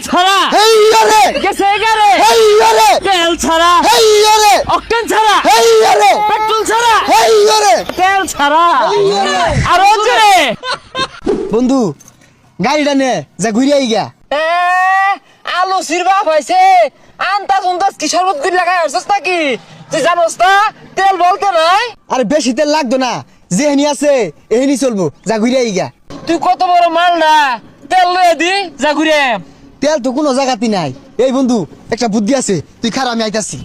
ছাড়া হেই আরে গেছে এগারে হেই আরে তেল ছাড়া হেই আরে অকটেন ছাড়া হেই আরে পেট্রোল ছাড়া হেই আরে তেল ছাড়া আর জোরে বন্ধু গাড়িটা নে যা ঘুরে আই গা আলো সিরবা হইছে আন্তা সুন্দাস কি শরবত করে লাগাই আসছস নাকি তুই জানোস না তেল বলতে নাই আরে বেশি তেল লাগতো না যেহেনি আছে এহেনি চলবো যা ঘুরে আই গা তুই কত বড় মাল না তেল লয়ে দি যা ঘুরে তেল তো কোনো জায়গাতে নাই এই বন্ধু একটা বুদ্ধি আছে তুই খারা আমি আইতাছি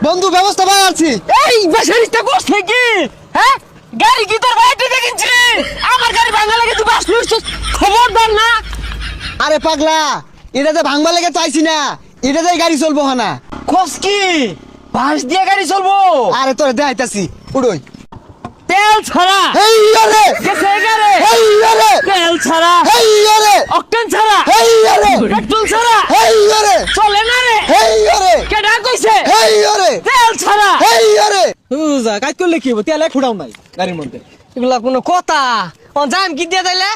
বন্ধু ব্যবস্থা পাই আছি এই বেশারিটা করছে কি হ্যাঁ গাড়ি কি তোর বাইরে দেখিনছি আমার গাড়ি ভাঙা লাগে তুই বাস লইছস খবরদার না আরে পাগলা এটা যে ভাঙবা লেগে চাইছি না এটা যে গাড়ি চলবো না খোঁজ কি বাস দিয়ে গাড়ি চলবো আরে তোরে দেখাইতাছি উড়োই তেল ছাড়া হেই আরে গেছে এগারে হেই আরে তেল ছাড়া হেই আরে অকটেন ছাড়া হেই আরে পেট্রোল ছাড়া হেই আরে চলে না রে হেই আরে কেডা কইছে হেই আরে তেল ছাড়া হেই আরে যা কাজ করলে কি হবে তেল ফুটাও নাই গাড়ির মধ্যে এগুলা কোনো কথা ও জাম কি দিয়ে তাইলে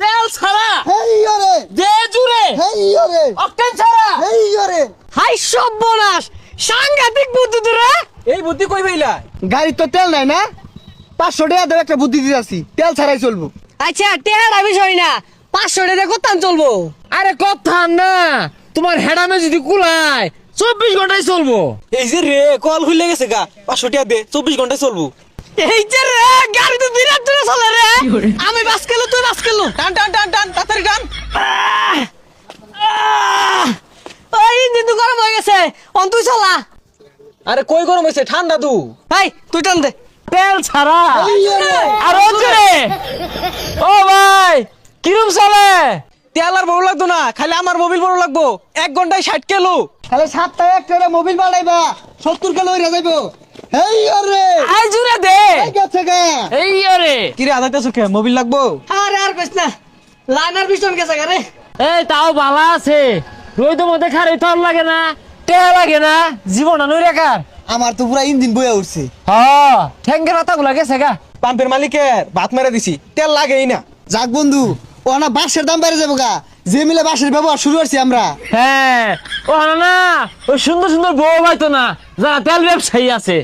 তেল ছাড়া হেই আরে দে জুরে হেই আরে অকটেন ছাড়া হেই আরে হাই সর্বনাশ সাংঘাতিক বুদ্ধি রে এই বুদ্ধি কই পাইলা গাড়ি তো তেল নাই না 500 টাকা দেব একটা বুদ্ধি দিতাছি তেল ছাড়াই চলবো আচ্ছা টেহারা বিষয় না 500 টাকা করতাম চলবো আরে কথা না তোমার হেডামে যদি কুলায় 24 ঘন্টায় চলবো এই যে রে কল খুলে গেছে গা 500 টাকা দে 24 ঘন্টায় চলবো এই যে রে গাড়ি তো বিরাট জোরে চলে রে আমি বাস কেলো তুই বাস কেলো টান টান টান টান তাড়াতাড়ি টান ওই ইঞ্জিন তো গরম হয়ে গেছে অন তুই চলা আরে কই গরম হইছে ঠান্ডা তু এই তুই টান দে তেল ছাড়া হেই আরে আর জোরে ও ভাই কিরম চলে তেল আর বড় লাগতো না খালি আমার মোবিল বড় লাগবো 1 ঘন্টায় 60 কিলো তাহলে 7 টাকা একটা মোবাইল বাড়াইবা 70 কিলো হইরা যাইবো হেই আরে আই জুরে দে এই গেছে গা এই আরে কি রে আদাইতেছ কে মোবিল লাগবো আরে আর কইস না লাইনার পিছন গেছে রে এই তাও ভালো আছে রোদ মধ্যে খারে তোর লাগে না টেহা লাগে না জীবন নই রেখার আমার তো পুরা ইঞ্জিন বইয়া উঠছে হ্যাঁ ঠ্যাঙ্গের পাতাগুলা গেছে গা পাম্পের মালিকের ভাত মেরে দিছি তেল লাগেই না যাক বন্ধু ও না বাঁশের দাম বেড়ে যাবো গা যে মিলে বাঁশের ব্যবহার শুরু করছি আমরা হ্যাঁ ও না ওই সুন্দর সুন্দর বউ হয়তো না যারা তেল ব্যবসায়ী আছে